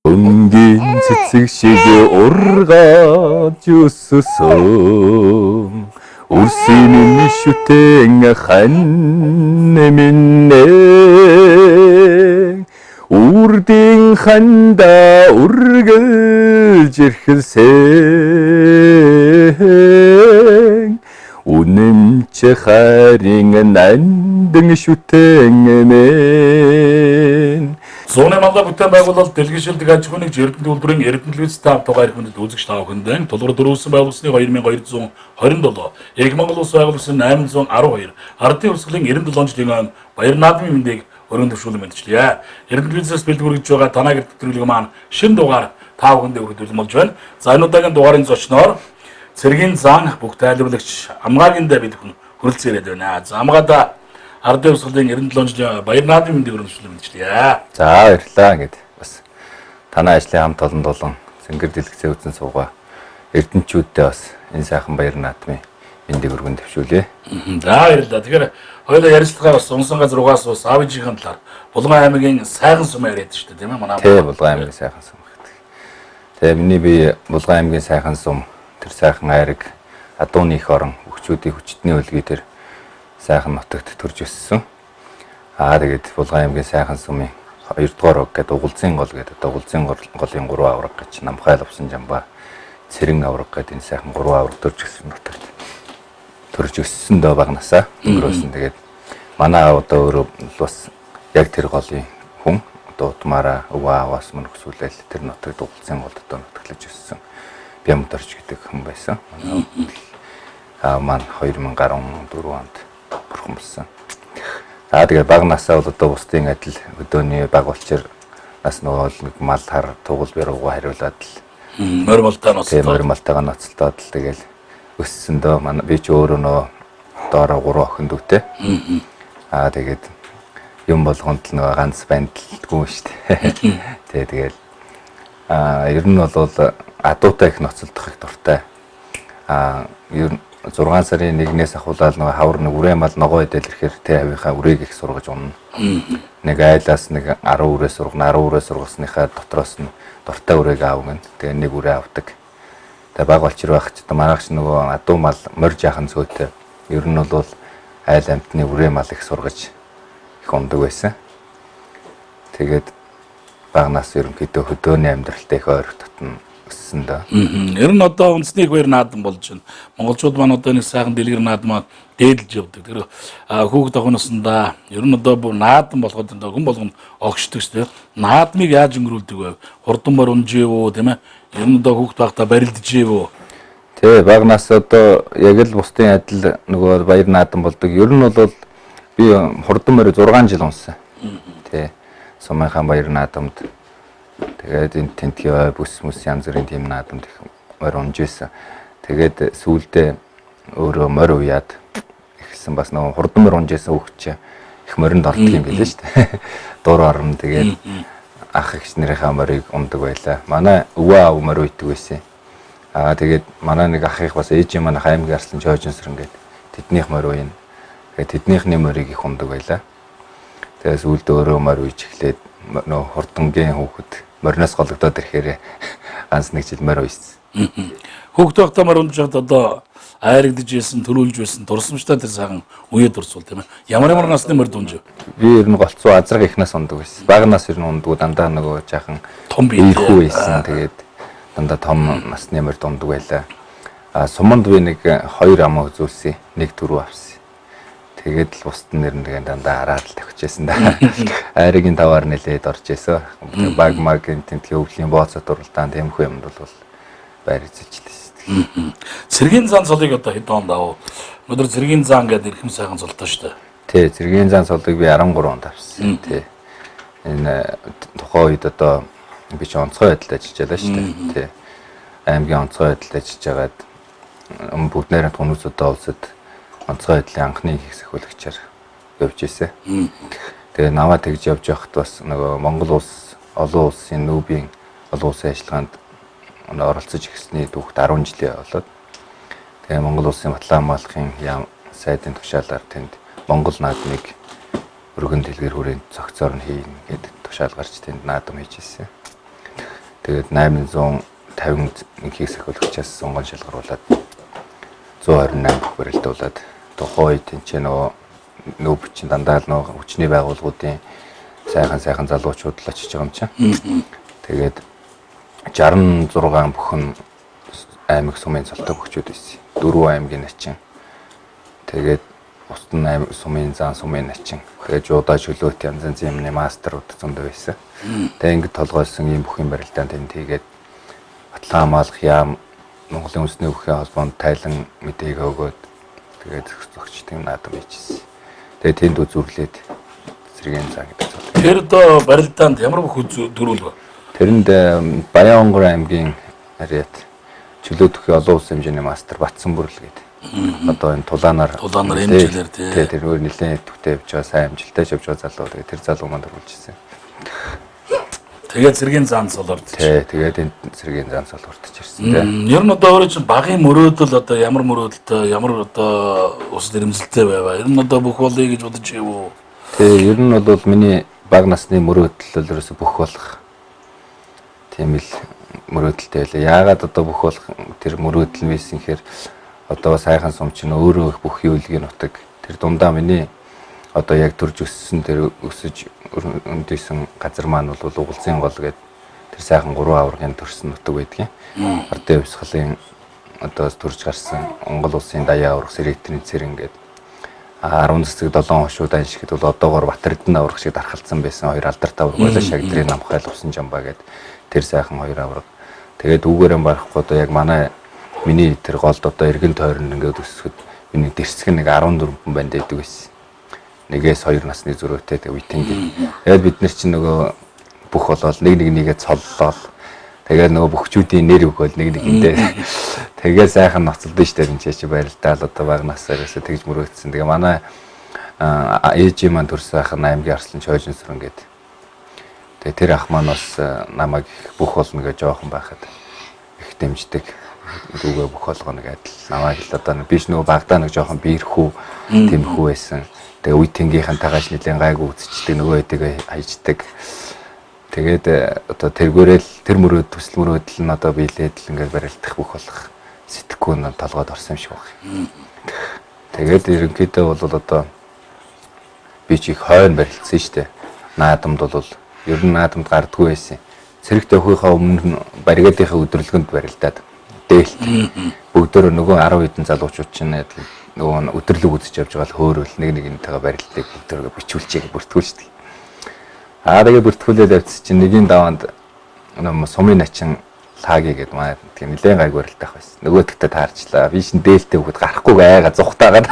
은긴 цэцэгшиг ургаж өссөн үрсийн шүтэн ханнэмнэ үрдийн ханда үргэлж ирхэлсэн үнэмч харин нандин шүтэн мэн Зуны мандаа бүтээн байгуулалт дэлгэшилдэг аж ахуйн Эрдэнэ үйлдвэрийн Эрдэнэ став тугаар хүндэт үзэгч тав хүндэн тулгуур дөрвөлсөн байгуулсны 2227 Эг Монгол Улс байгуулсан 812 Ардын хувьсгалын 97 жилийн баяр наадмын мэндийг өргөн төвшүүлэн мэдчилье. Эрдэнэ бизнес бэлтгэл хүргэж байгаа танаа гэр нэвтрүүлэг маань шинэ дугаар тав хүндээ хүргэж болж байна. За энэ удаагийн дугаарын зочноор цэргийн зан бүх тайлбарлагч Амгаагийн Давид хүн хүрэлцэн ирээд байна. За Амгаада Ардын хувьсгалын 97 жилийн баяр наадмын мэндийг өргөн төвшүүлэн мэдчилье. За баярлалаа гэд бас танай ажлын хамт олон долон цэнгэр дэлгэцээ үзэн суугаа эрдэнчүүддээ бас энэ сайхан баяр наадмын мэндийг өргөн төвшүүлье. За баярлалаа. Тэгэхээр хоёулаа ярилцлагаа бас унсан газар угаас бас аавжийн талаар Булган аймгийн сайхан сум яриад шүү дээ тийм ээ манай. Тий, Булган аймгийн сайхан сум гэдэг. Тэгээ миний би Булган аймгийн сайхан сум тэр сайхан айраг адууны их орон өгчүүдийн хүчтний үлгий тэр сайхан нутагт төрж өссөн. Тэгээд Булган аймгийн сайхан сумын 2 дугаар уг гэдэг Угалзын гол гэдэг Угалзын голын 3 авраг гэж Намхайл авсан жамбаа Цэрэн авраг гэдэг энэ сайхан 3 авраг төрж өссөн нутагт төрж өссөн дөө багнасаа өнгөрөөсөн. Тэгээд манай аав одоо өөрөө бас яг тэр голын хүн одоо утмаараа өвөө аваас мөн хөсүүлэл тэр нутагт Угалзын голд одоо нутаглаж өссөн Бямдорч гэдэг хүн байсан. Маань 2014 онд бурхан болсон. Тэгээд баг насаа бол одоо бусдын адил өдөөний баг улчир нас нөгөө нэг мал хар тугал бэруугаа хариулаад л морь малтаа ноцтоо. Морь малтаагаа ноцтоод л тэгэл өссөн дөө манай би ч өөрөө нөө доороо 3 охин дүүтэй. Тэгээд юм болгонд л нөгөө ганц бандлаггүй шүү дээ. Тэгээд ер нь бол адуутай их ноцолдох их дуртай. Ер нь 6 сарын 1-ээс ахуулаад нөгөө хавар нэг үрээ мал ногоо идэл ирэхээр тэ хавийнхаа үрийг их сургаж унна. Нэг айлаас нэг 10 үрээ сургана, 10 үрээ сургасныхаа дотроос нь дуртай үрээг аавган. Тэгээ нэг үрээ авдаг. Тэгээ баг олчир байх ч манайх ч нөгөө адуу мал морь жаахан зөөтэй. Ер нь бол айл амтны үрээ мал их сургаж их ундаг байсан. Тэгээд багнаас ерөнхийдөө хөдөөний амьдралтай их ойрох татна. Ер нь одоо үндэсний баяр наадам болж байна. Монголчууд маань одоо нэг сайхан дэлгэр наадмаа дээдлж явдаг. Тэр хүүхд охиноосондаа ер нь одоо бүр наадам болоход хүн болгоно огшдог шүү дээ. Наадмыг яаж өнгөрүүлдэг вэ? Хурдан унжээвөө тийм ээ? Ер нь одоо хүүхд багтаа барилдажээвөө. Тий, багнаас одоо яг л бусдын адил нөгөө баяр наадам болдог. Ер нь бол би хурдан морь 6 жил унсан. Тий. Сумынхаа баяр наадамд тэгээд энэ тентгий бүс мүс янз бүрийн тийм наадамд их морь унжсэн. Тэгээд сүүлдээ өөрөө морь уяад ихсэн бас нөгөө хурдан морь унжсэн хүүхд их моринд ордог юм билээ шүү дээ. Дур орон тэгээд ах эгч нарынхаа морийг ундаг байлаа. Манай өвөө аав морь үйдэг байсан. Тэгээд манай нэг ах их бас ээжийн манай хаймгийн арслан Жойжинсэр ингээд тэднийх морь уйна. Тэгээд тэднийхний морийг их ундаг байлаа. Тэгээд сүүлдээ өөрөө морь үйж эхлээд нөгөө хурдангийн хүүхэд морноос голөгдоод ирэхээр ганц нэг жил морь уйсан. Хүүхд багтаа морь унжаад одоо айрагдж байсан, төрүүлж байсан, дурсамжтай тэр сайхан үе дурсвал тийм ээ. Ямар насны морь унжив? Би ер нь голцоо азраг ихнаас ундаг байсан. Багнаас ер нь ундгүй дандаа нөгөө жаахан том биеийнхүү байсан. Тэгээд дандаа том насны морь ундаг байлаа. Суманд би нэг 2 ам үзүүлсэн, нэг түрүү авсан. Тэгээд л бусд нэр нь дандаа хараад л тавьчихсан да. Айргийн таваар нэлээд орж исэн. Баг маркетинг тентгийн өвлийн бооцот уралдаан тэмхүү юмд бол байр эзэлжтэй шүү дээ. Цэргийн зан цолыг одоо хэд онд авав? Өнөөдөр цэргийн зан гэдэг ирхэм сайхан цолтой шүү дээ. Тий, цэргийн зан цолыг би 13 онд авсан. Тий. Энэ тухайн үед одоо би ч онцгой байдалд ажиллаж байлаа шүү дээ. Тий. Аймгийн онцгой байдалд ажиллаж байгаад бүгд найрамд хүмүүсүүдээ улсад онцгой байдлын анхны их сахиулагчаар явж ирсэн. Тэгээ наваа тэгж явж байхад бас нөгөө Монгол улс олон улсын нүүбийн олон улсын ажиллагаанд оролцож эхэлсний түүхт 10 жилийн болоод тэгээ Монгол улсын Батлан хамгаалахын яам сайдын тушаалаар тэнд Монгол наадмыг өргөн дэлгэр хүрээнд цогцоор нь хийн гэдэг тушаал гарч тэнд наадам хийж ирсэн. Тэгээд 851 сахиулагчаас сонгон шалгаруулад 128 бүх барилдуулаад тухайн үед энэ нөгөө хүчин дандаа л нөгөө хүчний байгууллагуудын сайхан залуучууд л очиж байгаа юм чинь. Тэгээд 66 бүхэн аймаг сумын цолтой хөгчүүд байсан. 4 аймгийн начин. Тэгээд устан аймаг сумын зан сумын начин. Тэгээд жуудаа чөлөөт янз янзын юмны мастерууд зөндөө байсан. Тэгээд ингэ толгойсон ийм бүхэн барилдаанд тэнд хийгээд баталгаа хамгаалах яам Монголын үндэсний өвхийн холбоонд тайлан мэдээг өгөөд тэгээд зохицтой наадам хийжсэн. Тэгээд тэнд үзүүлээд зэргийн цаа гэдэг зүйл. Тэр доо барилдаанд ямар бүх төрүүл вэ? Тэрэнд Баянгор аймгийн харьяат чөлөөт өвхийн олон улсын хэмжээний мастер Батсанбүрл гэдэг. Одоо энэ тулаанаар хэмжээлэр тий. Тэр өөр нэлээд төвтэй явж байгаа сайн амжилттай явж байгаа залуу. Тэгээд тэр залуу манд оруулж ирсэн. Тэгээд цэргийн заанц болоод тий. Тэгээд энэ цэргийн заанц бол уртж ирсэн тий. Ер нь одоо өөрөө чинь багийн мөрөөдөл одоо ямар мөрөөдөлтэй ямар одоо ус нэрмэлтэй байваа. Ер нь одоо бүх болъё гэж бодож явуу. Тий. Ер нь бол миний бага насны мөрөөдөл бол ерөөсө бүх болох. Тийм л мөрөөдөлтэй байлаа. Яагаад одоо бүх болох тэр мөрөөдөл нь байсан гэхээр одоо сайхан сум чинь өөрөө их бүх юулгийн нутаг. Тэр дундаа миний одоо яг төрж өссөн тэр өсөж өндөөсөн газар маань бол Угалзын гол гэдэг тэр сайхан 3 аваргын төрсөн нутаг байдгийн. Ардын хувьсгалын одоо төрж гарсан Монгол улсын даяа аварга Сэрэгтний цэрэн гэдэг 10 цэцэг 7 хошууд аншигт бол одоогоор Батэрдэн аварга шиг дархалцсан байсан хоёр алдартай аварга байлаа. Шагдрын намхайл усан жамбаа гэдэг тэр сайхан хоёр аварга. Тэгээд үүгээрэн барахгүй одоо яг миний тэр голд одоо эргэн тойронд ингээд өсөхөд миний дэрсэг нэг 14 хүн банд байдаг байсан. Нэгээс 2 насны зөрөөтэй тэг үйтэнгийн. Тэгээд бид нар чинь нөгөө бүх болоод нэгээ цоллоо. Тэгээд нөгөө бүхчүүдийн нэр өгөөл нэгэндээ. Тэгээд сайхан ноцолдсон штэ энэ чи байралдаал одоо баг насаараас тэгж мөрөөдсөн. Тэгээ манай ээжийн маань төрсөн ах аймгийн Арслан Чойжин сүрэн гэдэг. Тэгээ тэр ах маань бас намайг бүх болно гэж жоохон байхад их дэмждэг. Дүүгээ бүх болгоно гэдэл намайг л одоо биш нөгөө багтаа нэг жоохон биерхүү тэмхүү байсан. Тэгээ үеийнхэнгийн тагаж нэлийн гайгүй үзчихдэг нөгөө хэдийг хайждаг. Тэгээд одоо тэргээрэл тэр төсөл мөрөөдөл нь одоо биелээд л ингээд барилдах бүх болох сэтгэхгүй нь толгойд орсон юм шиг байна. Тэгээд ерөнхийдөө бол одоо би чих хойно барилдсан шүү дээ. Наадамд бол ер нь наадамд гардггүй байсан. Цэрэгт явахынхаа өмнө баригадынхаа өдрөлгөнд барилдаад дээлт бүгдөө нөгөө 10 хэдэн залуучууд чинь нөгөө өдөрлөг үзэж явж байгаа л хөөрөл нэгнийгээ барилдыг бүгдөө бичүүлчихээ бүртгүүлждэг. Тэгээ бүртгүүлээд явц чинь нэгийн даваанд сумын начин лаги гэдэг маа тийм нэлээд гайг барилдах байсан. Нөгөөдөгтөө таарчлаа. Би шин дээлтэй хөхөд гарахгүй айгаа зүхтаагаад.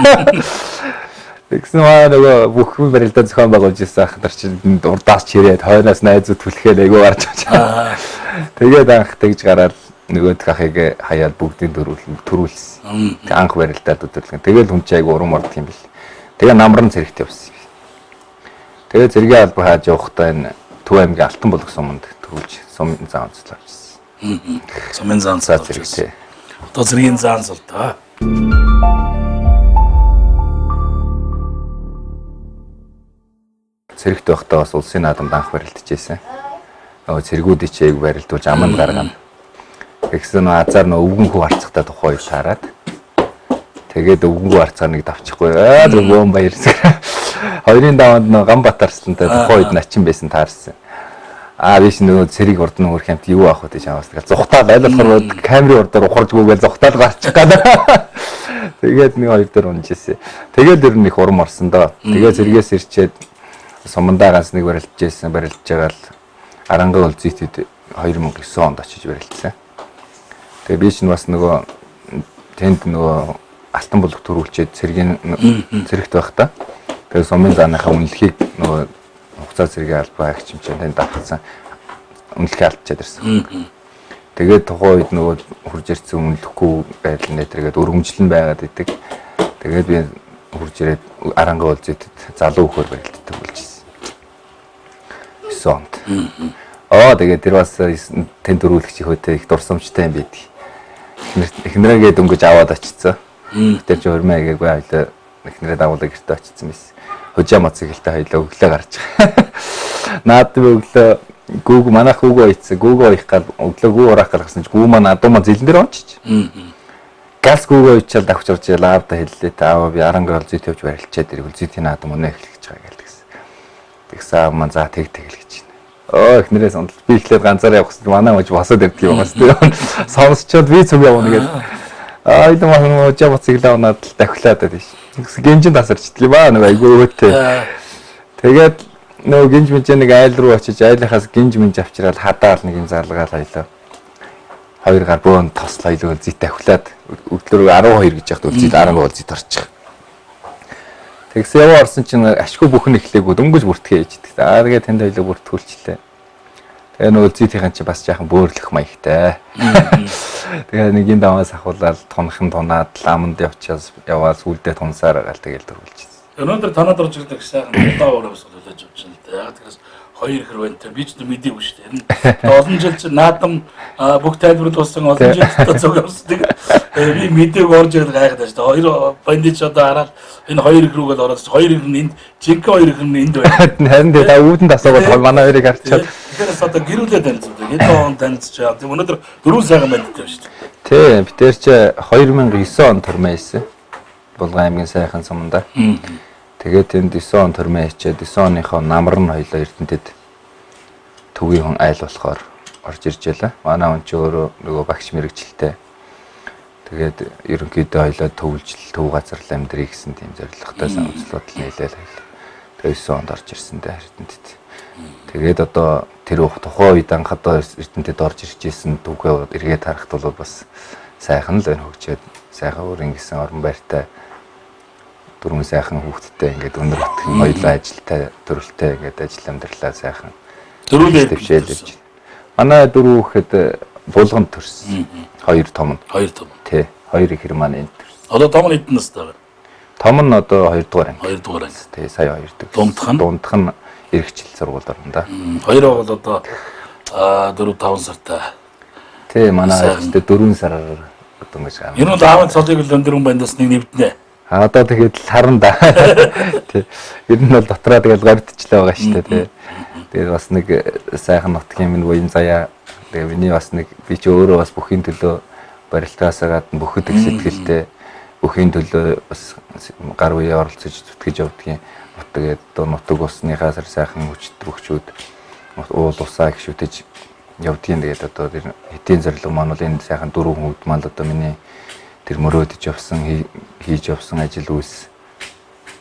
Тэгсэн маа нөгөө бүх барилдаа зохион байгуулж ирсэн ахтар чинь урдаас чирээд хойноос найзууд түлхээд айгүй гарч очоо. Тэгээд анх тэгж гараад нөгөөд ахыг хаяад бүгдийг төрүүлсэн. Тэг анх барилдаад өдөрлгөн. Тэгэл хүн чи айгу урам ордог юм бэл. Тэгээ намран цэрэгт явсан. Тэгээ цэргийн албаа хааж явахдаа энэ Төв аймгийн Алтан булаг суманд төрүүлж сумын заан цэцэл авчихсан. Сумын заан цэцэл авчихсан. Одоо цэргийн заан цэцэл та. Цэрэгт байхдаа бас улсын наадамд анх барилдчихсэн. Нөгөө цэргүүдийг чи айгу барилдуулж аманд гаргана. Тэгсэн азар нөө өвгөнхүү харцагтай тухай шаарад. Тэгээд өвгөнхүү харцаар нэг давчихгүй. Тэр бөөн баярсан. Хоёрын даваанд нөө Ганбатарстантай тухай үед начин байсан таарсан. Биш нөгөө цэрэг урд нь хөрх юмт юу авах вэ гэж аваас тэгэл зүхтаал айлхаар камерын урдаар ухаржгүйгээл зүхтаал гарчих гээд. Тэгээд нэг хоёр дээр унжсэн. Тэгээд ер нь их урам орсон доо. Тэгээд зэрэгээс ирчээд сумандаа ганц нэг барилдаж байгаа л Арангай улзийтэд 2009 онд очиж барилдсан. Тэгээ би чинь бас нөгөө тэнд нөгөө Алтан булаг төрүүлчихэд цэрэгт байх та. Тэгээ сумын зааныхаа үнэлэхийг нөгөө хугацаа цэргийн албаа агч юм чинь тэнд давхсан. Үнэлэхээ алдчихад ирсэн. Тэгээд тухайн үед нөгөө хурж ирсэн үнэлэхгүй байдал нэтэргээд өргөмжлөн байгаад идэг. Тэгээд би хурж ирээд Арангай улзийтэд залуу хөр барилддаг болчихсон. 9 онд. Тэгээд тэр бас тэнд төрүүлэгч хөөтэй их дурсамжтай юм байдаг. Эхнэрээ дөнгөж аваад очицсан. Тэр чи хөрмөө гээгүй хайлаа эхнэрээ дагуулаа гэртээ очицсан байсан. Хожаа мацыг хэлтэй хайлаа өглөө гарч. Наад өглөө гүүг манайх гүүгөө ийцээ гүүгөө их гал өглөө гүү ураах гаргасан чи гүү маань адуу маань зэлэн дээр ончиж. Газ гүүгөө ичээл давхчирч лаавда хэллээ та аава би аранг бол зүйт явж барилчаад ирвэл зүйтийн наадам өнөө эхлэж байгаа гэлсэн. Тэгсэн аав маань за тэг л гэж байна. Эхнэрээс ондол би ихлээр ганцаараа явах гэсэн манай мож босоод ирдэг юм бас тийм. Сонсчод би цуг явна гэж. Айд маань можаа боцглаа унаад дахилаад байдаг ш. Гинжин тасарчдаг юм аа нэг айгүй өөтэй. Тэгээд нөгөө гинж мэж нэг айл руу очиж айлынхаас гинж мэж авчираад хадаал нэг юм залгаал хайлаа. Хоёр гар бөөн тослоо илүү зит ахилаад өглөө 12 гэж яхад үлзийд 10 үлзийд орчих. Тэгсэн яваа орсон чинь ашгүй бүхэн эхлээгүү дөнгөж бүртгэе ээждэг. За тэгээ тэнд хоёлоо бүртгүүлчлээ. Тэгээ нөгөө үлзийдийн чи бас жаахан бөөрлөх маягтай. Тэгээ нэг юм даваас ахуулаад тунхан тунаад ламанд явчаас яваа сүлдээ тунсаар гал тэгэл дөрвөлчихсэн. Өнөөдөр танад орж ирдэг сайхан удаа ураас болоод явж байна л да. Яг тэгээс хоёр ихэр байна. Би ч мэдээгүй шүү дээ. Олон жил чи наадам бүх тайлбарлал болсон олон жил зөв явсан. Би мэдээгүй орж ирээд гайхаад байна шүү дээ. Хоёр бандич одоо хараад энэ хоёр их рүүгээ ороод хоёр их нь энд жинхэнэ хоёр их нь энд байна. Харин тэгээ үүдэн тасаагаад манай хоёрыг харчаад тэгэхээр одоо гэрүүлээ танилцуулдаг. Хэд он танилцчаа. Тэг өнөөдөр дөрөв сайхан байдтай шүү дээ. Тий, бид тэр чи 2009 он турмаа хийсэн. Булган аймгийн сайхан суманда. Тэгээд энд 9 он турмаа хийчээд 9 оныхоо намар нь хоёлоо Эрдэнэтэд төвийн хүн айл болохоор орж ирж байлаа. Манай хүн ч өөрөө нөгөө багш мэрэгчлээ. Тэгээд ерөнхийдөө хоёлоо төвлжил төв газар амьдрий гэсэн тийм зорилготой санаачлууд л нийлээл байлаа. Тэгээд 9 онд орж ирсэн дээ Эрдэнэтэд. Тэгээд одоо тэр тухайн үед анх одоо Эрдэнэтэд орж ирж исэн түүхээ эргээд харахад бол бас сайхан л байна хөгжөөд сайхан өөр ингэсэн орон байртай дөрвөн сайхан хүүхэдтэй ингээд өнөр өтгөн хоёулаа ажилтай төрөлтэй ингээд ажил амьдралаа сайхан дөрвөлээ төвшээлж. Манай дөрөв хүүхэд булганд төрсөн. Хоёр том нь. Хоёр том. Тий. Хоёр ихэр маань энд төрсөн. Одоо том нь эдэн настай байна. Том нь одоо 2 дугаар анги. 2 дугаар анги. Тий, сая 2 дэх. Дундх нь эргэжил сургуульд орно да. Хоёроо бол одоо 4-5 сартай. Тий, манай ихтэй 4 сараар одоо ингэж аа. Энэ бол аавын цолыг л өндөр хүн бандаас нэг нэвднэ. Одоо тэгээд л харна да. Тий. Ер нь бол дотроо тэгээд гордчихлаа байгаа шүү дээ тий. Тэгээд бас нэг сайхан нутгийн минь буян заяа. Тэгээд миний бас нэг би ч өөрөө бас бүхийн төлөө барилтаасаа гадна бүхэд их сэтгэлтэй бүхийн төлөө бас гар үе оролцож зүтгэж явдгийн. Тэгээд одоо нутаг усныхаа сайхан хүчтэй уул усаа их шүтэж явдгийн. Тэгээд одоо тэр хэдийн зорилго маань бол энэ сайхан дөрвөн хүүхэд маань одоо миний тэр мөрөөдөж явсан хийж явсан ажил үйлс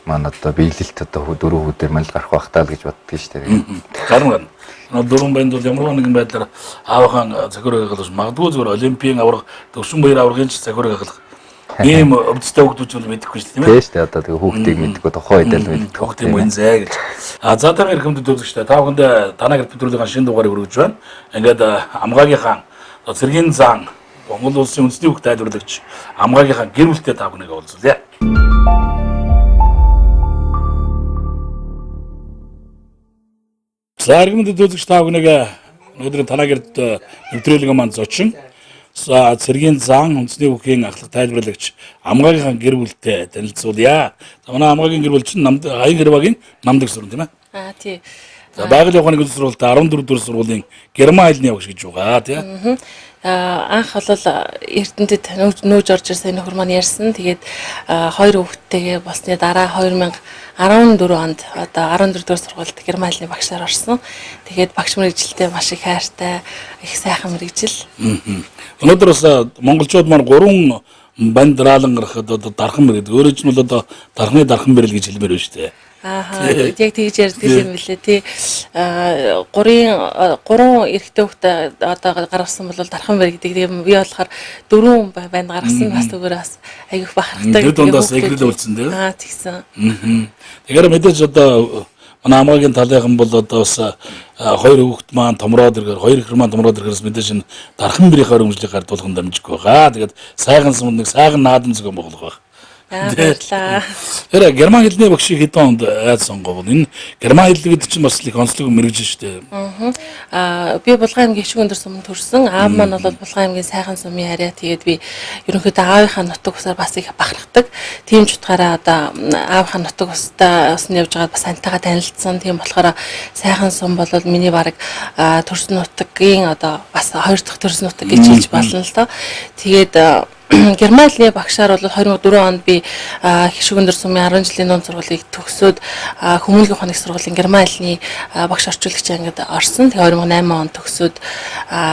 маань одоо биелэлт одоо дөрөв хүүхдэр маань л гарах байхтаа л гэж боддгийн шүү дээ. Гарна. Дөрвөн банд бол ямар нэгэн байдлаар аавхан захиргааг хагалж магадгүй зөвхөн олимпийн аврах төвшин баяр аврагын захиргааг хагалах ийм өвдөлтөй хүүхдүүд бол мэдэхгүй шүү дээ. Тийм шүү дээ. Одоо тэгээ хүүхдийг мэдгүй тухайн үед л мэддэг. Хүүхдийн мөн зай гэж. За та нар хэрхэмд үзэгчтэй та бүхэнд танаа гэр нэвтрүүлгийн шинэ дугаарыг өргөж байна. Ингээд амгаагийнхаа цэргийн зан Монгол улсын үндэсний хүүхд тайлбарлагч амгаагийнхаа гэр бүлтэй та бүхэнийг уулзуулъя. Заргамд үзэгч та бүхэнийг өнөөдөр танаа гэрт нэвтрүүлгийн маань зочин цэргийн зан үндэсний хүүхдийн ахлах тайлбарлагч амгаагийнхаа гэр бүлтэй танилцуулъя. Манай амгаагийн гэр бүл чинь аян гэрвагийн намдаг сурна тийм ээ? Тий. За байгалийн ухааны гүйл сургуультай 14 дугаар сургуулийн герман хэлний явагч гэж байгаа тийм. Анх бол Эрдэнэтэд нүүж орж ирсэн нөхөр маань ярьсан. Тэгээд хоёр хүүхэдтэйгээ болсны дараа 2014 онд одоо 14 дугаар сургуульд герман хэлний багшаар орсон. Тэгээд багш мэрэгжилтэй маш их хайртай, их сайхан мэрэгжил. Өнөөдөр бас монголчууд маань 3 банд дараалан гарахад одоо дархан мэрэгд. Өөрөө ч нь бол одоо дархны дархан бэрэл гэж хэлмээр байна шүү дээ. Яг тэгж ярьдаг юм билээ тий. Гурван эрэгтэй хүүхдээ одоо гаргасан бол дархан бэр гэдэг. Тэгээд би болохоор 4 банд гаргасан бас зүгээр бас айгүйх бахархтай. Тэгээд дундаас эгрэл үлдсэн тий. Тэгсэн. Тэгэхээр мэдээж одоо манай амгаагийн талынхан бол одоо бас хоёр хүүхэд маань томроод ирэхээр хоёр ихэр маань томроод ирэхээс мэдээж энэ дархан бэрийн хөрөмжлийг гардуулах дамжиггүй байгаа. Тэгээд сайхан сумд нэг сайхан наадам зохион байгуулах байх. Баярлалаа. Тэр герман хэлний багшийг хэдэн онд айд сонгоов? Энэ герман хэл гэдэг чинь бас их онцлог мэрэгжил шүү дээ. Би Булган аймгийн Ишиг өндөр суманд төрсөн. Аав маань бол Булган аймгийн Сайхан сумын харьяа. Тэгээд би ерөнхийдөө аавынхаа нутаг усаар бас их бахархдаг. Тийм ч утгаараа одоо аавынхаа нутаг усны явж байгаад бас антайгаа танилцсан. Тийм болохоор Сайхан сум бол миний баг төрсөн нутгийн одоо бас хоёр дахь төрсөн нутаг гэж хэлж болно л доо. Тэгээд Германы багшаар бол 2004 онд би Ишиг өндөр сумын 10 жилийн дунд сургуулийг төгсөөд хүмүүнлэгийн ухааны сургуулийн Германы багш орчуулагч ангид орсон. Тэгээ 2008 онд төгсөөд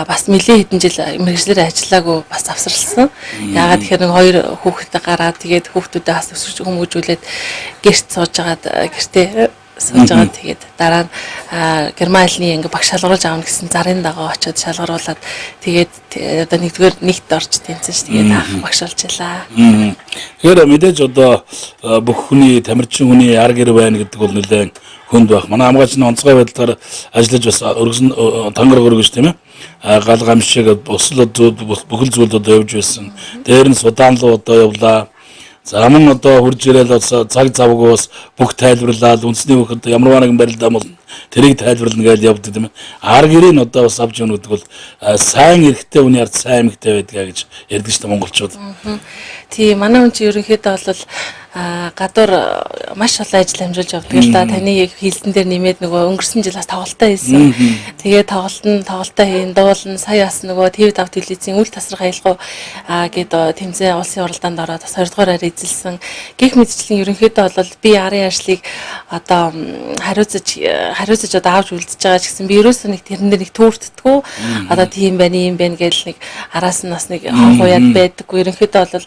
бас нэлээд хэдэн жил мэргэжлэр ажиллаагүй бас завсарласан. Яагаад тэгэхээр нэг хоёр хүүхэдтэй гараад тэгээд хүүхдүүдээ бас өсөж хүмүүжүүлээд гэрт сууж агаад гэртээ сууж байгаа. Тэгээд дараа нь Германы ингээ багш шалгаруулж аавна гэсэн зарын дагуу очиод шалгаруулад тэгээд одоо нэгдүгээр нэгт орж тэмцэн ш. Тэгээд анх багш болж байлаа. Тэгэхээр мэдээж одоо бүх хүний тамирчин хүний ар гэр байна гэдэг бол нэлээд хүнд байх. Манай хамгаач нь онцгой байдлаар ажиллаж бас өргөсөн тангар өргөж тийм ээ. Гал гамшиг бусал бүхэл зүйл одоо явж байсан. Дээр нь Судан руу одоо явлаа. За мөн одоо хурж ирэл цаг завгүй бас бүх тайлбарлаад үндэсний хөхөд ямар нэгэн барилдаа бол тэрийг тайлбарлана гэж явдаг юм. Ар гэрийн одоо бас авч явна гэдэг бол сайн эрхтэй хүний ард сайн эмэгтэй байдгаа гэж ярьдаг шүү дээ монголчууд. Тийм манай хүн чинь ерөнхийдөө бол гадуур маш олон ажил амжуулж явдаг л да. Таны хийлсэн дээр нэмээд нөгөө өнгөрсөн жил бас тоглолтоо хийсэн. Тэгээд тоглолтоо хийн дуулна сая бас нөгөө ТV5 телевизийн үл тасрах аялал гээд тэмцээн улсын уралдаанд ороод бас 2 дугаар арай эзэлсэн. Гэх мэтчлэн ерөнхийдөө бол би арын ажлыг одоо хариуцаж одоо авч үлдэж байгаа ч гэсэн би ерөөсөө нэг тэрэн дээр нэг төөртдөггүй. Одоо тийм байна юм байна гэж нэг араас нь бас нэг хоояад байдаггүй. Ерөнхийдөө бол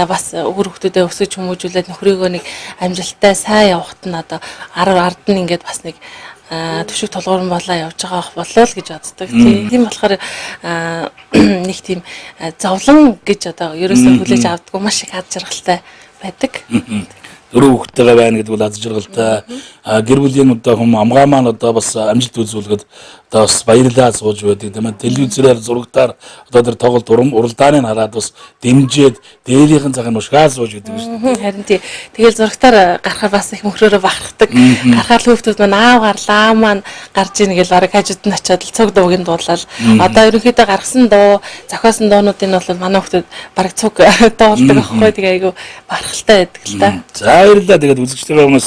бас өөр хүмүүстэй өсөж хүмүүжүүлээд нөхрийгөө нэг амжилттай сайн явахт нь одоо ард нь ингээд бас нэг төшиг толгуурн болоо явж байгаа болол гэж боддог. Тийм болохоор нэг тийм зовлон гэж одоо ерөөсөө хүлээж авдаггүй маш их аз жаргалтай байдаг. Өрөө хөхтэйгээ байна гэдэг бол аз жаргалтай. Гэр бүлийн одоо хүм амгаа маань одоо бас амжилт үзүүлгээд одоо бас баярлаа сууж байдаг тийм ээ. Телевизээр зурагтаар одоо тэр тоглолт уралдааныг хараад бас дэмжиж дээрийнхэн цагаан ушгаа сууж гэдэг шүү дээ. Харин тий. Тэгэл зурагтаар гарахаар бас их мөхрөөрөө бахархдаг. Гарахаар хүүхдүүд маань аав гарлаа маань гарч ийн гэж бараг хажууд нь очиод цуг дуугийн дуулаад одоо ерөнхийдөө гаргасан дуу зохиосон дуунуудын бол манай хүүхдүүд бараг цуг дуулдаг аахгүй. Тэгээ айгу бахархалтай байдаг л та. Баярлалаа. Тэгээд үзэгчдээ хүмүүс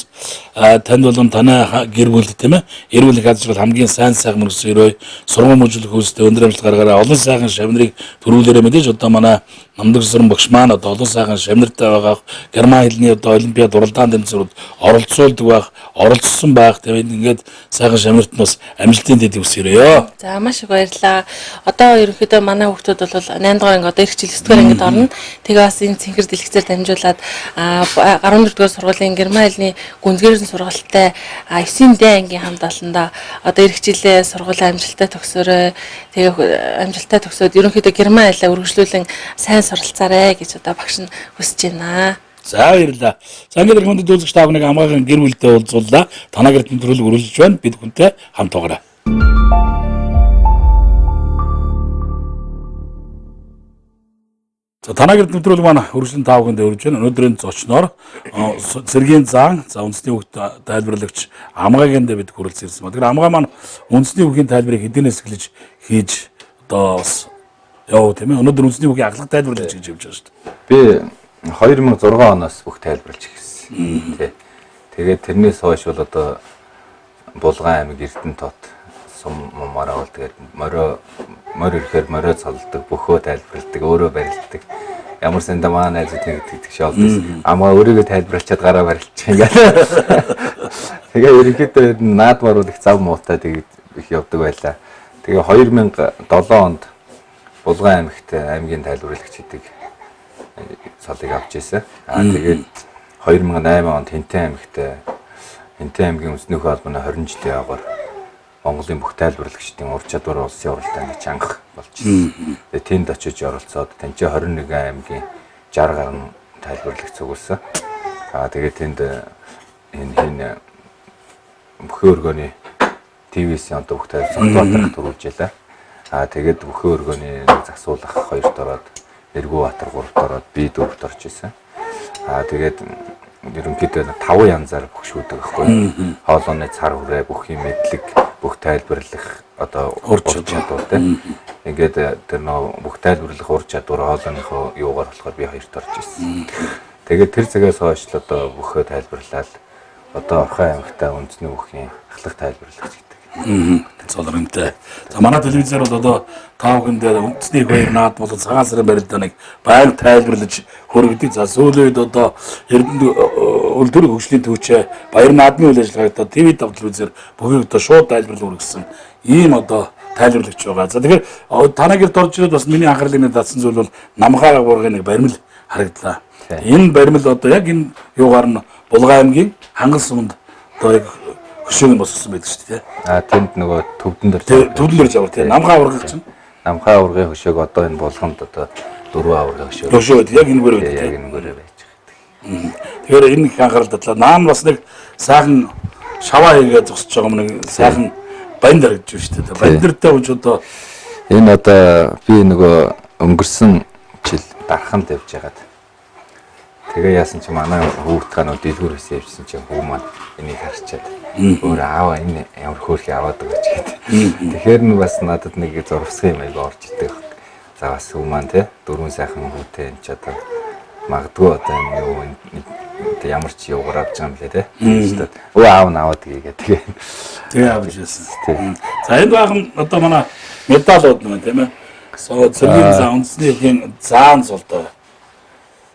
танд болон танай гэр бүл тийм ээ. Эрүүл их аз жаргал хамгийн сайн мөрөс өрөө сургууль мужиглах үүстэй өндөр амжилт гаргаараа олон сайхан шавнырыг төрүүлээрэ мэдээж одоо манай намдаг сүрэн багш маань одоо олон сайхан шавнартай байгаа герман хэлний одоо олимпиад уралдаан тэмцээнүүд оролцуулдаг байх, оролцсон байх тийм ингээд сайхан шавнарт нь бас амжилтын дэд үсгэрээ. За маш их баярлалаа. Одоо ерөнхийдөө манай хүүхдүүд бол 8 дугаар анги одоо ирэх жил 9 дугаар ангид орно. Тэгээ бас энэ цэнхэр дэлгэцээр дамжуулаад 14 дугаар сургуулийн герман хэлний гүнзгийрэн сургалттай 9-д ангийн хамт олондоо одоо ирэх жилээ сургуулийн амжилттай төгсөөрэй. Тэгээ амжилттай төгсөөд ерөнхийдөө герман хэлээ үргэлжлүүлэн сайн суралцаарай гэж одоо багш нь хүсэж байна. За баярлалаа. За ингээд хүндэт үзэгч та бүхнийг амгаахан гэр бүлдээ уулзууллаа. Танаа гэрт нэвтрүүлэг үргэлжлэж байна. Бид хүнтэй хамт байгаарай. За танаа гэрт нэвтрүүлэг маань үргэлжлэн та бүхэнд өргөж байна. Өнөөдрийн зочноор Цэргийн заан за үндэсний хүүхд тайлбарлагч Амгаагийн бид хүрэлцэн ирсэн ба. Тэгэхээр Амгаа маань үндэсний хүүхийн тайлбарыг хэдийнээс эхэлж хийж одоо бас яв тийм ээ. Өнөөдөр үндэсний хүүхийн ахлах тайлбарлагч гэж явж байгаа шүү дээ. Би 2006 оноос бүх тайлбарлаж эхэлсэн. Тий. Тэгээд тэрнээс хойш бол одоо Булган аймаг Эрдэнэтот сум мороо тэгээд морь ирэхээр морио цалдаг, бөхөө тайлбарладаг, өөрөө барилдаг. Ямар санда маа найзууд гэдэг шоолдсон. Амгаа өөрийгөө тайлбарлачаад гараа барилчих юм. Тэгээ ерөнхийдөө наадмаар бол их зав муутай тэгээд их явдаг байлаа. Тэгээ 2007 онд Булган аймагт аймгийн тайлбарлагч гэдэг цалыг авч ирсэн. Тэгээд 2008 онд Хинтэн аймгийн үндэсний холбооны 20 жилийн агаар Монголын бүх тайлбарлагчдын ур чадвар улсын уралдааны чанга болж ирсэн. Тэгээд тэнд очиж оролцоод тэнцээ 21 аймгийн 60 гаруй тайлбарлагч цугулсан. Тэгээд тэнд энэ бүхэн өргөний ТВ-ийн одоо бүх тайлбарлалт төрүүлж ялаа. Тэгээд бүхэн өргөний засуулах 2-т ороод Эргүү Баатар 3-т ороод би 4-т орж исэн. Тэгээд ерөнхийдөө 5 янзаар бүгшүүлдэг байхгүй. Хоолойны цар хүрээ, бүх юм мэдлэг, бүх тайлбарлах одоо ур чадвар тийм. Ингээд тэр нөө бүх тайлбарлах ур чадвар хоолойныхоо юугаар болохоор би хоёрт орж ирсэн. Тэгээд тэр цагаас хойш л одоо бүхөө тайлбарлаад одоо Орхон аймагтаа үндэсний бүхний ахлах тайлбарлагч гэдэг. Цолромтой. За манай телевизээр бол одоо тав хүндээ үндэсний хоёр наад бол цагаан сарын барилдааныг байнга тайлбарлаж хөргөдөг. За сүүлийн үед одоо Эрдэнэ үлдвэр хөгжлийн төвчөө баяр наадмын үйл ажиллагааг одоо ТV телевизээр бүгд одоо шууд тайлбарлаж үргэлжсэн. Ийм одоо тайлбарлагч байгаа. За тэгэхээр танай гэрт орж ирээд бас миний анхаарлыг нэг татсан зүйл бол намхаа бургын нэг баримл харагдлаа. Энэ баримл одоо яг энэ юугаар нь Булган аймгийн Хангал суманд одоо яг хөшөөг нь босгосон байдаг шүү дээ. Тэнд нөгөө төвдөн дээр жавар тийм. Намхаа ургах чинь. Намхаа ургын хөшөөг одоо энэ болгонд одоо 4 аврагын хөшөөг. Хөшөөд яг энэ гөрөө яг энэ гөрөө байж байгаа. Тэгэхээр энэ их анхаарал татлаа. Наан бас нэг сайхан шаваа хийгээд зогсож байгаа юм нэг сайхан банд харагдаж шүү дээ. Бандэртэй үуч одоо энэ одоо би нөгөө өнгөрсөн жил дарханд явж байгаад тэгээ яасан чи манай хүүхд танаа дэлгүүр хэсээ явжсэн чи хүү маань энийг харчаад өөр аава энэ ямар хөөрхий аваад байгаа ч гэдэг. Тэгэхээр нь бас надад нэг зурвсгын юм аяга орж идэг. За бас хүү маань те дөрвөн сайхан хүүтэй энэ ч одоо магадгүй одоо энэ юу ямар ч юугаар авч байгаа юм лээ те. Өө аав нь аваад гээгээ тэгээ авч ирсэн. За энэ баахан одоо манай медалууд нэ тийм ээ. Цэргийн зан үндэсний заан золдоо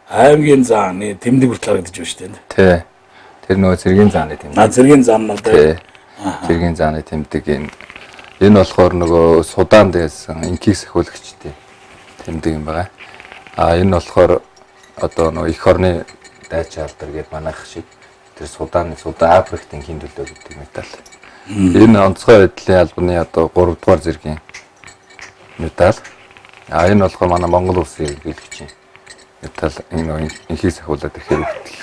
аймгийн зааны тэмдэг хүртэл харагдаж байна шүү дээ. Тий. Тэр нөгөө цэргийн зааны тэмдэг. Цэргийн зан нь одоо цэргийн зааны тэмдэг энэ болохоор нөгөө Судаан дээсэн инкийг сахиулагчдын тэмдэг юм байна. Энэ болохоор одоо нөгөө эх орны дайч алдар гэдэг манайх шиг тэр Судан Африктын хин төлөө гэдэг медаль. Энэ онцгой байдлын албаны одоо 3 дугаар зэргийн медаль. Энэ болохоор манай Монгол улсын илэрхийлэгчийн медаль энэ инхийг сахиулаад ихээр өгдөг.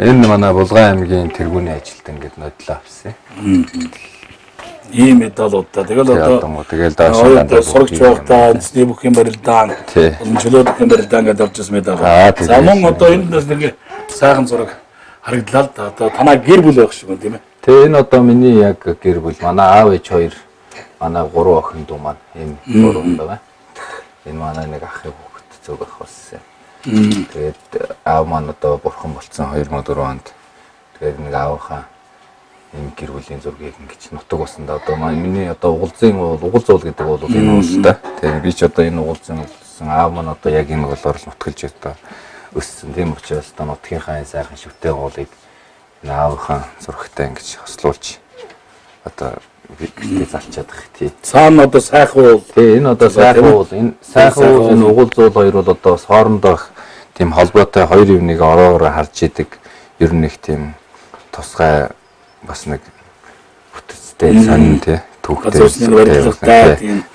Энэ манай Булган аймгийн тэргүүний ажилтан гэдэг нодлоо авсан. Ийм медалуудаа тэгэл одоо тэгэл доош сурагч байхдаа үндэсний бүхэн барилдаан, чөлөө бүхэн барилдаан гэдэг авч ирсэн медаль. За мөн одоо энэ нэг сайхан зураг харагдлаа л да. Одоо танаа гэр бүл байх шиг байна тийм ээ. Тэгээ энэ одоо миний яг гэр бүл манай аав ээж хоёр манай 3 охин дүү маань энэ 3 хүн байгаа. Энэ манай нэг ахын хүүхэд зөг ах болсон. Тэгээд аав маань одоо бурхан болцсон 2004 онд. Тэгээд нэг аавынхаа энэ гэр бүлийн зургийг ингэж нутаг усанда одоо миний одоо угал зуул гэдэг бол энэ уултай. Тэгээд би ч одоо энэ угалзын аав маань одоо яг энэ болоор л нутгалж одоо өссөн. Тийм учраас одоо нутгийнхаа сайхан шивтэй уулыг аавынхаа зурагтай ингэж хослуулж одоо би залчаад их тий. Цаана одоо сайхан уул. Тий энэ одоо сайхан уул. Энэ сайхан уул энэ угал зуул хоёр бол одоо хоорондоо тийм холбоотой хоёр юмныг ороогоор харж идэг. Ер нь их тийм тусгай бас нэг бүтцтэй сонин тий түүхтэй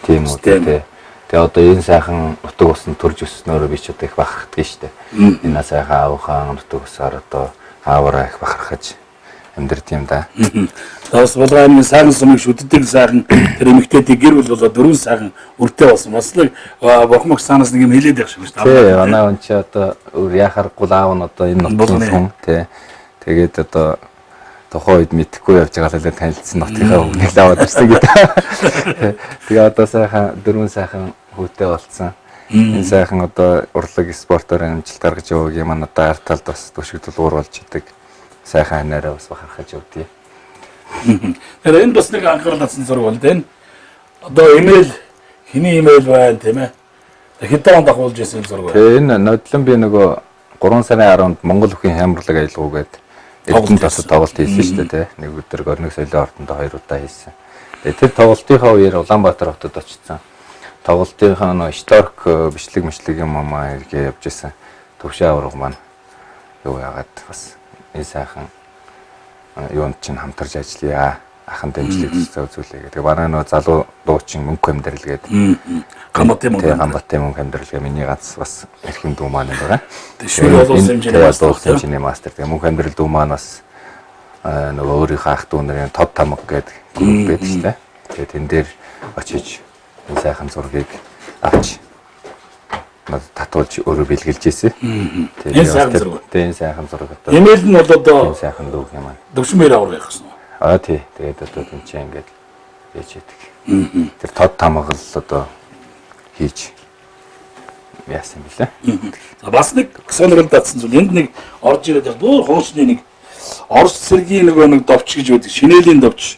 тийм үү тий. Тэгээ одоо энэ сайхан нутаг усан төрж өснөөрөө би ч одоо их бахархдаг штэ. Энэ сайхан аавынхаа нутаг усаар одоо аавараа их бахархаж амьдрт юм да. Бас Булган аймгийн сайхан сумыг шүтдэг сайхан тэр эмэгтэйдийг гэр бүл болоод дөрвөн сайхан үртэй болсон. Бас л бохмог санаас нэг юм хэлээд явах шиг шүү дээ. Тий, манай он чи одоо өөр яхахгүй аав нь одоо энэ нутгийн хүн тий. Тэгээд одоо тухайн үед мэдхгүй явж байгаа л танилцсан нотынхаа өмнө л аваад ирсэн гэдэг. Тэгээ одоо сайхан дөрвөн сайхан хүүтэй болсон. Энэ сайхан одоо урлаг спортоор амжилт гаргаж яваг юм одоо арт талд бас төшигдөл уур болж идэг. Сайхан анаараа бас бахархаж явдгийг. Тэр энэ бас нэг анхаарал татсан зураг бол энэ одоо имэйл хиний имэйл байна тийм ээ. Хэдэн онд ахуулж ирсэн зураг байна. Тэгээ энэ нодлон би нөгөө 3 сарын 10-нд Монгол бүхийн хямралыг аялгуугээд Эрдэнэ тасад тоглолт хийсэн шүү дээ тий. Нэг өдөр горног соёлын ордонд 2 удаа хийсэн. Тэгээ тэр тоглолтынхаа үеэр Улаанбаатар хотод очсон. Тоглолтынхаа нөө историк бичлэг юм аа иргээ явж исэн. Төвшин авраг маань юу яагаад бас энэ сайхан юунд чинь хамтарч ажиллая. Ахан дэмжлэг үзүүлээ гэдэг. Манай нөө залуу дуучин мөнх амьдрал гэдэг. Гамбатын мөнх амьдрал гэх миний ганц бас эрхэм дүү маань байгаа. Шүр олон хэмжээний мастер. Тэгээ мөнх амьдрал дүү маань бас нөгөө өөрийнхөө ах дүү нарын тод тамга гэдэг групп байдаг шүү дээ. Тэгээ тэн дээр очиж энэ сайхан зургийг авч надад татуулж өөрөө бэлгэлж ирсэн. Энэ сайхан зураг. Тэгээ энэ сайхан зураг одоо. Эмээл нь бол одоо Сайхан дүүг юм аа. дөвшмээр авах гэсэн. Тий. Тэгээд одоо тэнцээ ингээд хийж идэг. Тэр тод тамгал одоо хийж яасан бэлээ. За бас нэг сонирхол татсан зүйл энд нэг орж ирээд яг дуур хоосны нэг Орос цэргийн нэг довч гэж байдаг. Шинэлийн довч.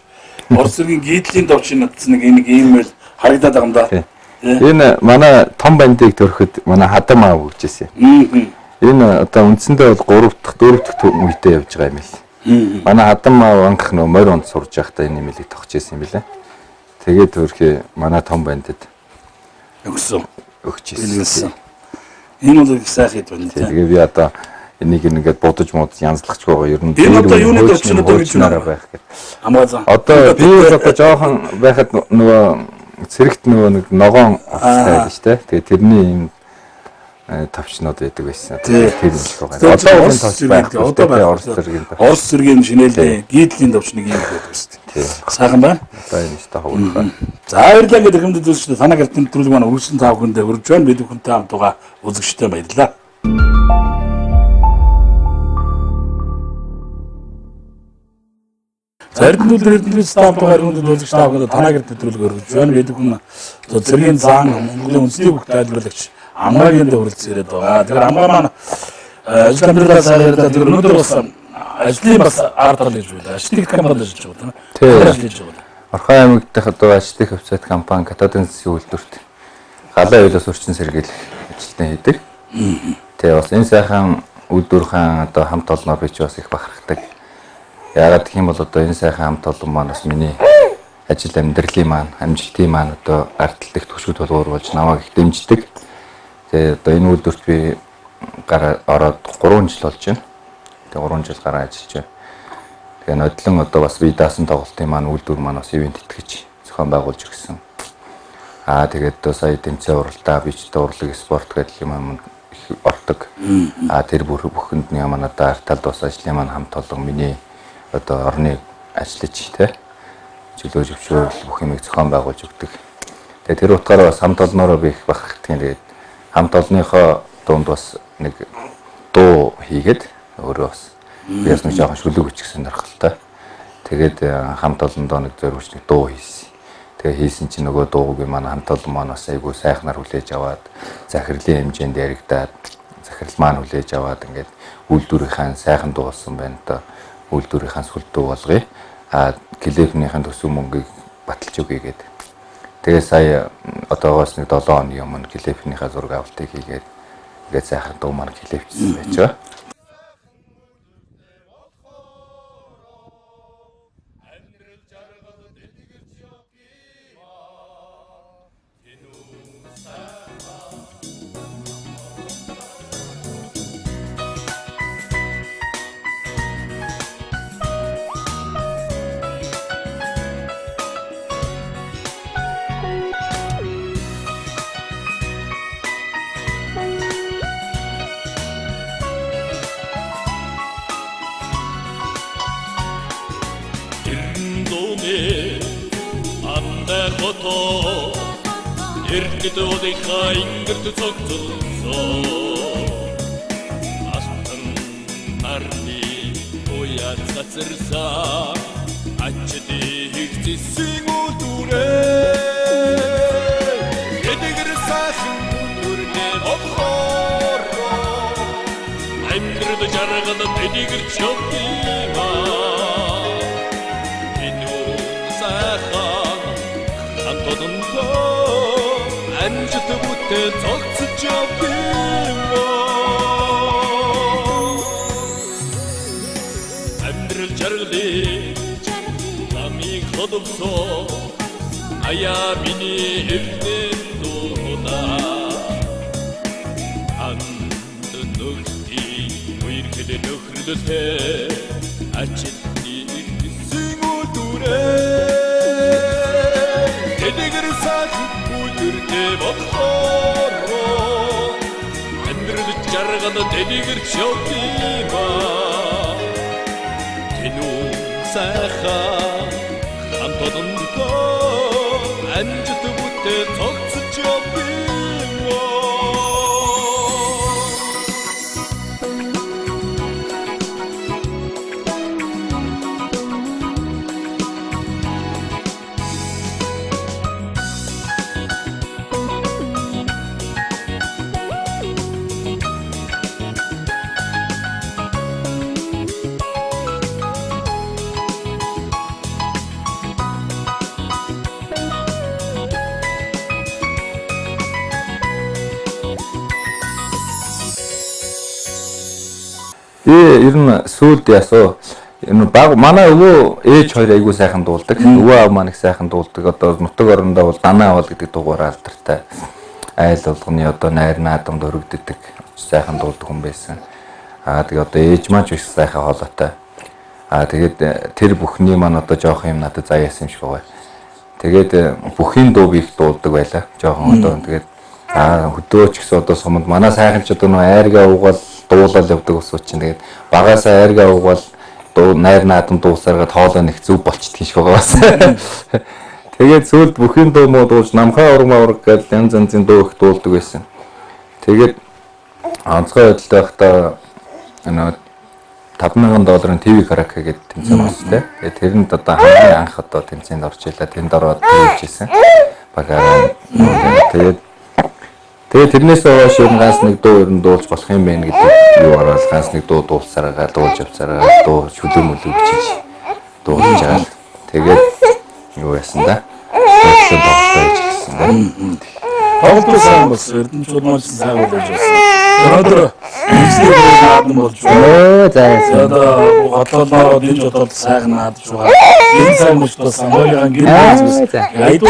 Орос цэргийн гийдлийн довч надсан нэг ийм л харагдаад байгаа юм да. Энэ манай том бандыг төрөхөд манай хадам аав өгчээсэн. Энэ одоо үндсэндээ бол 3 дахь үедээ явж байгаа юм л. Манай хадам аав анх нөө морь онд сурж байхдаа энэ нэмэлийг тогтчихсэн юм билээ. Тэгээд төрхий манай том бандад өгчээсэн. Энэ бол их сайхан хэд байна. Тэгээ би одоо энийг ингээд будаж муудаж янзлахч байгаа ер нь. Энэ одоо юуны довч нь одоо гэж нараа байх гэдэг. Амгаазаа. Одоо би одоо жоохон байхад нөгөө цэрэгт нөгөө нэг ногоон офстай байж тээ. Тэгээ тэрний юм тавчнууд байдаг байсан. Тэр юм л байгаа. Одоо энэ тавч байх. Одоо Орос цэргийн тавч. Орос цэргийн шинэлийн гийдлийн тавч нэг юм байдаг шүү дээ. Сайхан байна. Одоо энэ ч тахав уу. За баярлалаа гэдэг юмд үзэгчдээ танаа гартын нэвтрүүлэг маань өргөсөн тав хүндээ хүрж байна. Бид бүхэнтэй хамт байгаа үзэгчдээ баярлалаа. За эрдэнэт нэвтрүүлэг стамп гаргуулд үзэгч тав хүндээ танаа гартын нэвтрүүлэг өргөж байна. Бид бүхэн цэргийн заан Монголын үндэсний бүх тайлбарлагч Амгагийн дээр хүрэлцэн ирээд байгаа. Тэгэхээр Амгаа маань ажил амьдралаа сайжруулаад тэр өнөөдөр бас ажлын бас ард тал гэж байна. Ажлын компанид ажиллаж байгаа тийм. Ажиллаж байгаа. Орхон аймаг дахь одоо ажлын офицер компани Катодын засгийн үйлдвэрт галаа үйлээс өрчин сэргийлэх ажилтнаа хийдэг. Тэгээ бас энэ сайхан үйлдвэрийн одоо хамт олноор би ч бас их бахархдаг. Яагаад гэх юм бол одоо энэ сайхан хамт олон маань бас миний ажил амьдралын маань амжилтын маань одоо ардтал дэх түвшүүд болгоор болж намайг их дэмждэг. Тэгээ одоо энэ үйлдвэрт би гараа ороод 3 жил болж байна. Тэгээ 3 жил гараа ажиллаж байна. Тэгээ нодлон одоо бас би даасан тоглолтын маань үйлдвэр маань бас ивент итгэж зохион байгуулж ирсэн. Тэгээд одоо сая тэмцээн уралдаа бичтэй урлаг спорт гэдэг юм их ордог. Тэр бүхэнд нь манай одоо арталд бас ажлын маань хамт олон миний одоо орны ажиллаж тэ чөлөө зөвшөөрөл бүх юмыг зохион байгуулж өгдөг. Тэгээ тэр утгаараа бас хамт олноороо би их бахархдаг. Тэгээд хамт олонныхоо дунд бас нэг дуу хийгээд өөрөө бас би бас нэг жоохон шүлэг өчгсөн дархалтай. Тэгээд хамт олондоо нэг зориулж нэг дуу хийсэн. Тэгээ хийсэн чинь нөгөө дууг манай хамт олон маань бас айгүй сайхнаар хүлээж аваад захирлын хэмжээнд яригадаад захирал маань хүлээж аваад ингээд үйлдвэрийнхаа сайхан дуу болсон байна та. Үйлдвэрийнхаа сүлд дуу болгоё. Клипнийхэн төсөв мөнгийг баталж өгье гэдэг. Тэгээ сая одоогоос нэг 7 хоногийн өмнө клипнийхээ зураг авалтыг хийгээд ингээд сайхан дуу маань клипчсэн байж байгаа. Эргэд одынхаа ингэрд цогцолсон Астан арны уяд цацарсан Ачди хигцсэн үлдүрээ Эдгэр сайхан үлдүрнээ бодхоро Амьгэрд жаргал эдгэр чөвдийма Эдүү сайхан хантодонтоо Амжилт бүтээ цогцож явдгаа Амьдрал жаргалыг намыг ходолсоо Аяа миний эрдэн дууна Анд нөхти үерхэд нөхрөлтэй Ачилтны ирсэн үлдүрээ Эдгэр сайхан үлдүрнээ бодхоро Амьдрал жаргал эдгэр чөвдийма Тэнүү сайхан хамт олондоо Амжилт бүтээ цогцож явдгаа Ер нь сүйд ясуу. Энэ баг манай өвөө ээж хоёр айгуу сайхан дуулдаг. Өвөө аав маань их сайхан дуулдаг. Одоо нутаг орондоо бол Данаа авал гэдэг дугаар алдартай. Айл болгоны одоо найр наадамд өргөддөг сайхан дуулдаг хүн байсан. Тэгээ одоо ээж маань ч их сайхан хоолойтой. Тэгээд тэр бүхний маань одоо жоох юм надад заяасан юм шиг байгаа. Тэгээд бүхийн дуу би их дуулдаг байлаа. Жохон одоо тэгээд хөдөөч гэсэн одоо суманд манай сайхан ч одоо нөө айргаа угаал дуулаад явдаг ус чинь тэгээд багаасаа айргаа угаал найр наадам дуусаргаад хоолой нэг зүв болчдөг шиг байгаа бас. Тэгээд сүүлд бүхэн дуу муу дуулж намхаа урмаа гэж янз янзын дуу их дуулдаг байсан. Тэгээд онцгой байдалтай байхдаа $5,000 ТV караоке гэдэг тэмцээн болстой. Тэгээд тэрэнд одоо хамгийн анх одоо тэмцээнд орж илаа. Тэнд ороод хийжсэн. Багаараа тэгээд тэрнээс хойш ер нь ганц нэг дуу ер нь дуулж болох юм байна гэдэг юу ороод ганц нэг дуу дуулсараа дуулж явцараа дуу шүлэг мүлэг бичиж дуулж байгаа. Тэгээд юу яасан да? Тэгсэн тоглож гэсэн. Тоглож сайн болсон. Эрдэнэчүүд маань сайн болж байсан. Өнөөдөр нэгсээр наадам болж байна. За. Одоо хотолоо дэж бодол сайхан наадж байгаа. Энэ сайн мөчтөө самбайгаан гэрээс айдуу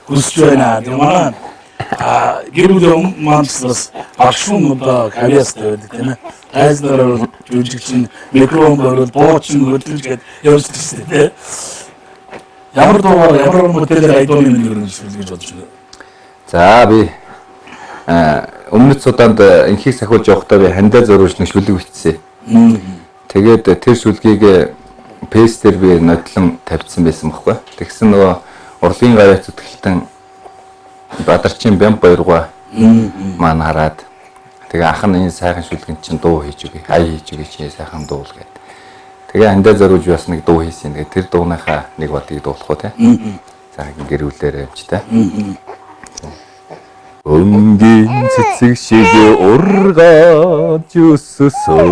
хүсэж байна. Тэгмээ гэр бүл маань бас багшун одоо кавиастай байдаг тийм ээ. Айзнараар жүжигчин микрофон борол буучин хөдөлж гээд явж байгаа тийм ээ. Ямар дуугаар ямар модельээр айдууны нэр гэж бодож байна. За би өмнөд Суданд инхийг сахиулж явахдаа би хандаа зөрүүлж нэг шүлэг бичсэн. Тэгээд тэр шүлгийг пэйс дээр би нотлон тавьсан байсан байхгүй. Тэгсэн нөгөө урлагийн гараа зүтгэлтэн Бадарчин Бям Баяргаа маань хараад тэгээ ах нь энэ сайхан шүлгэн чинь дуу хийж өгье. Ай хийж өгье чи сайхан дуул гэдэг. Тэгээ хандаа зөрүүлж бас нэг дуу хийсэн. Тэгээ тэр дууныхаа нэг бодгийг дуулах уу те. За гэрүүлээрээ явж та. Өнгийн цэцэг шиг ургаж өссөн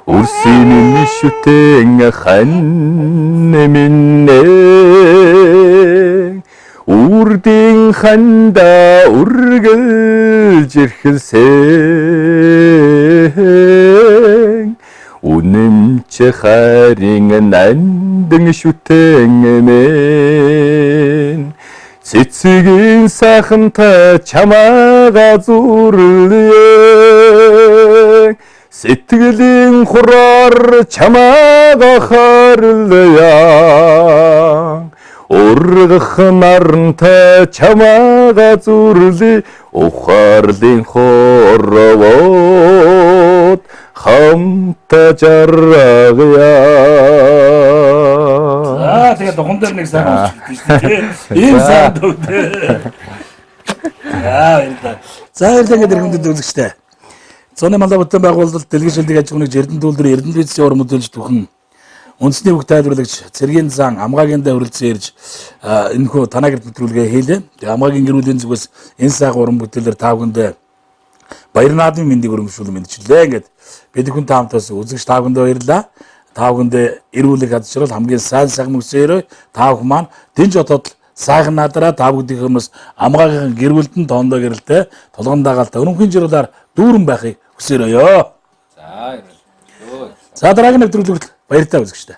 үрсийн шүтэн хан минь үрдийн ханда үргэлж ирхэлсэн үнэмч харин нандин шүтэн минь цэцгийн сайхантай чамаага зүрлээ сэтгэлийн хураар чамаага харлая ургах нарантай чамаага зүрлээ ухаарлын хоровод хамта жаргая. Тэгээд духан дээр нэг сайн болчихсон тийм. Ийм сайн дуу дээ. За ингээд иргэндэд үзэгчтэй. Зуны малаа бүтээн байгуулалт дэлхийн шилдэг аж ахуйн Эрдэнэ төлөвлөрийн Эрдэнэ визийн уран бүтээлч бүхэн үндэсний бүх тайлбарлагч Цэргийн зан Амгаагийн хүрэлцэн ирж энэхүү танаа гэрт нэвтрүүлгээ хийлээ. Тэгээ Амгаагийн гэр бүлийн зүгээс энэ сайхан уран бүтээлээр та бүхэнд баяр наадмын мэндийг өргөмжлүүлэн мэдчилээ. Ингээд бид хүн таамтаас үзэгч та бүхэнд баярлалаа. Та бүхэнд эрүүлэг хадшрал хамгийн сайн сайхан мөсөөрөө та бүхэн маань дэнж отод сайхан надраа та бүгдийн хүмүүс Амгаагийн гэр бүлдэн тоондоо гэрэлтэй толгон дагаалтай өрөмхийн жирлаар дүүрэн байхыг хүсээрөөё. За дараагийн нэвтрүүлэгт баяртай үзэгчтэй.